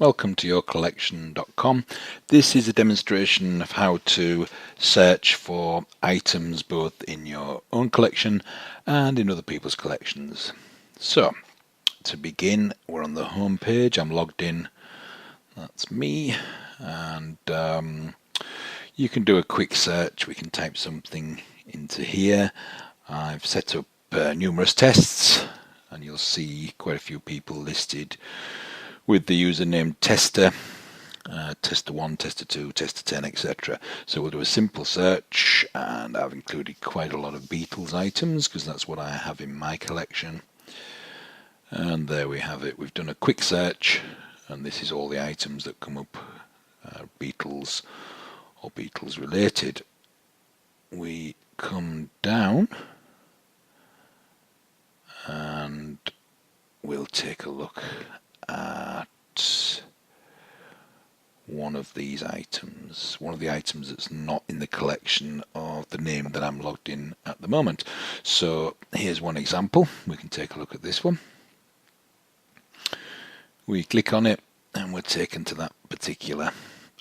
Welcome to yourcollection.com. This is a demonstration of how to search for items both in your own collection and in other people's collections. So, to begin, we're on the home page. I'm logged in. That's me. And you can do a quick search. We can type something into here. I've set up numerous tests, and you'll see quite a few people listed with the username tester, tester 1, tester 2, tester 10, etc. So we'll do a simple search, and I've included quite a lot of Beatles items because that's what I have in my collection. And there we have it. We've done a quick search, and this is all the items that come up, Beatles or Beatles related. We come down and we'll take a look at one of these items, one of the items that's not in the collection of the name that I'm logged in at the moment. So here's one example. We can take a look at this one. We click on it and we're taken to that particular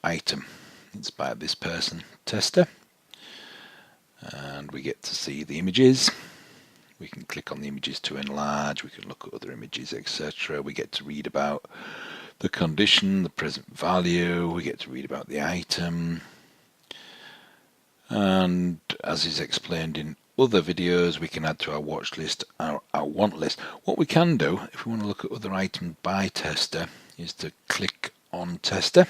item. It's by this person, tester, and we get to see the images. We can click on the images to enlarge, we can look at other images, etc. We get to read about the condition, the present value, we get to read about the item. And as is explained in other videos, we can add to our watch list, our want list. What we can do, if we want to look at other items by tester, is to click on tester.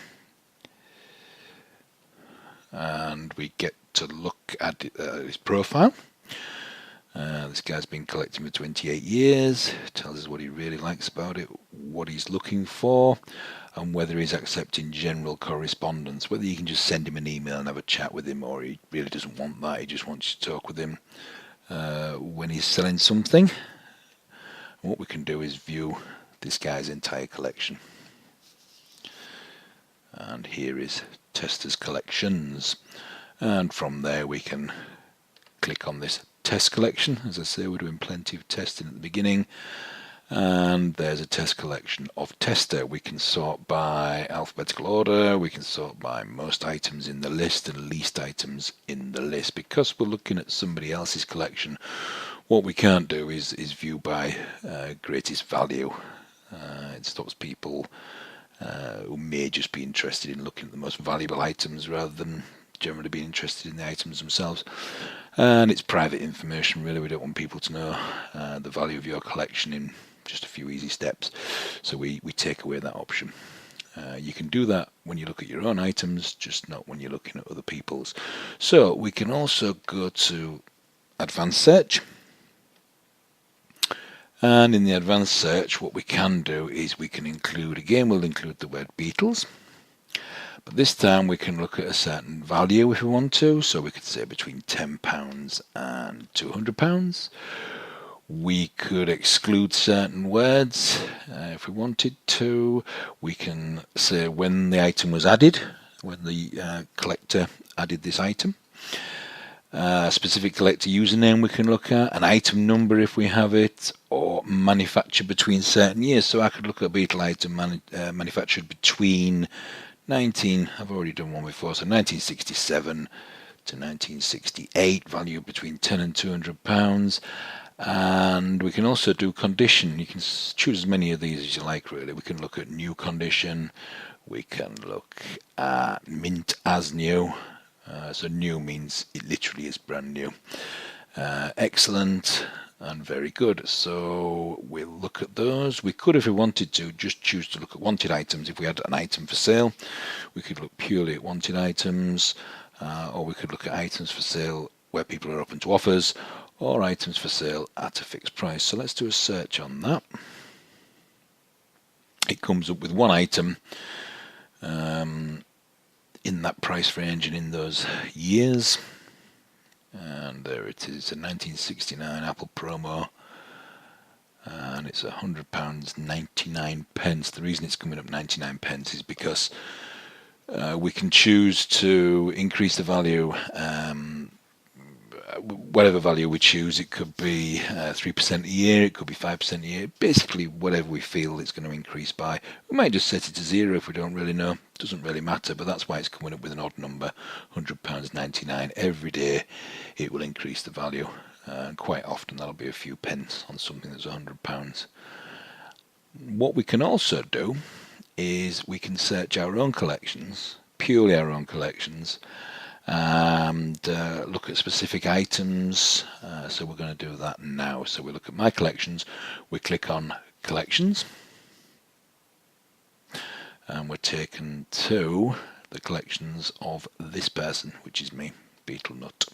And we get to look at his profile. This guy's been collecting for 28 years, tells us what he really likes about it, what he's looking for, and whether he's accepting general correspondence, whether you can just send him an email and have a chat with him, or he really doesn't want that, he just wants you to talk with him when he's selling something. And what we can do is view this guy's entire collection. And here is Tester's collections, and from there we can click on this test collection. As I say, we're doing plenty of testing at the beginning, and there's a test collection of tester. We can sort by alphabetical order, we can sort by most items in the list and least items in the list. Because we're looking at somebody else's collection, what we can't do is view by greatest value. It stops people who may just be interested in looking at the most valuable items rather than generally being interested in the items themselves. And it's private information, really. We don't want people to know the value of your collection in just a few easy steps. So we take away that option. You can do that when you look at your own items, just not when you're looking at other people's. So we can also go to advanced search. And in the advanced search, what we can do is we can include, again, we'll include the word Beatles. But this time we can look at a certain value if we want to. So we could say between £10 and £200. We could exclude certain words if we wanted to. We can say when the item was added, when the collector added this item. Specific collector username we can look at, an item number if we have it, or manufactured between certain years. So I could look at a Beatle item manufactured between I've already done one before, so 1967 to 1968, value between £10 and £200. And we can also do condition. You can choose as many of these as you like, really. We can look at new condition, we can look at mint as new. So new means it literally is brand new. Excellent and very good. So we'll look at those. We could, if we wanted to, just choose to look at wanted items. If we had an item for sale, we could look purely at wanted items, or we could look at items for sale where people are open to offers, or items for sale at a fixed price. So let's do a search on that. It comes up with one item in that price range and in those years. And there it is, a 1969 Apple promo, and it's £100, 99 pence. The reason it's coming up 99 pence is because we can choose to increase the value whatever value we choose. It could be 3% a year, it could be 5% a year, basically whatever we feel it's going to increase by. We might just set it to 0 if we don't really know. Doesn't really matter, but that's why it's coming up with an odd number, £100.99. Every day it will increase the value, and quite often that'll be a few pence on something that's £100. What we can also do is we can search our own collections, purely our own collections, and look at specific items. So we're going to do that now. So we look at my collections, we click on collections, and we're taken to the collections of this person, which is me, Beetle Nut.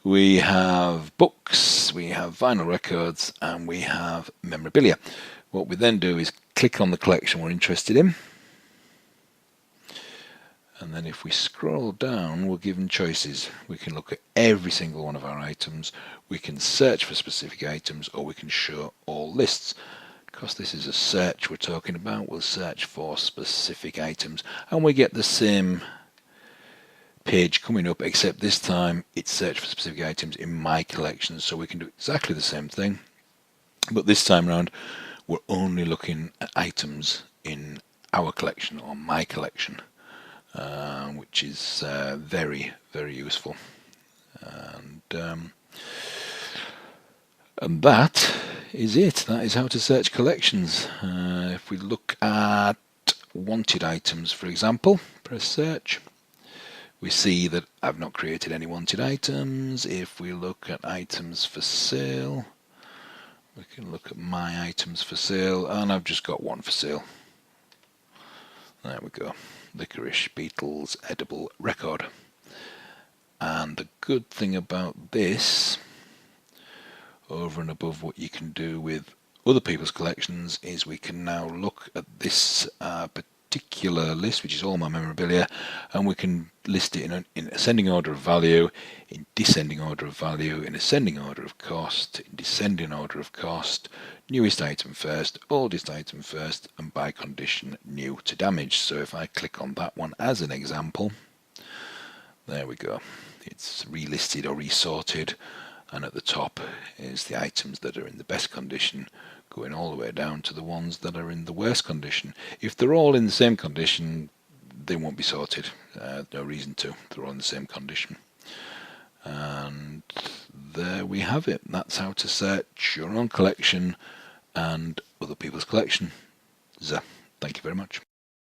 We have books, we have vinyl records, and we have memorabilia. What we then do is click on the collection we're interested in, and then if we scroll down, we're given choices. We can look at every single one of our items, we can search for specific items, or we can show all lists. Because this is a search we're talking about, we'll search for specific items, and we get the same page coming up, except this time it's search for specific items in my collection. So we can do exactly the same thing, but this time around we're only looking at items in our collection, or my collection, which is very, very useful. And that is it. That is how to search collections. If we look at wanted items, for example, press search, we see that I've not created any wanted items. If we look at items for sale, we can look at my items for sale, and I've just got one for sale. There we go. Licorice Beatles edible record. And the good thing about this, over and above what you can do with other people's collections, is we can now look at this particular list, which is all my memorabilia, and we can list it in ascending order of value, in descending order of value, in ascending order of cost, in descending order of cost, newest item first, oldest item first, and by condition new to damaged. So if I click on that one as an example, there we go. It's relisted or resorted, and at the top is the items that are in the best condition, going all the way down to the ones that are in the worst condition. If they're all in the same condition, they won't be sorted. No reason to. They're all in the same condition. And there we have it. That's how to search your own collection and other people's collection. Thank you very much.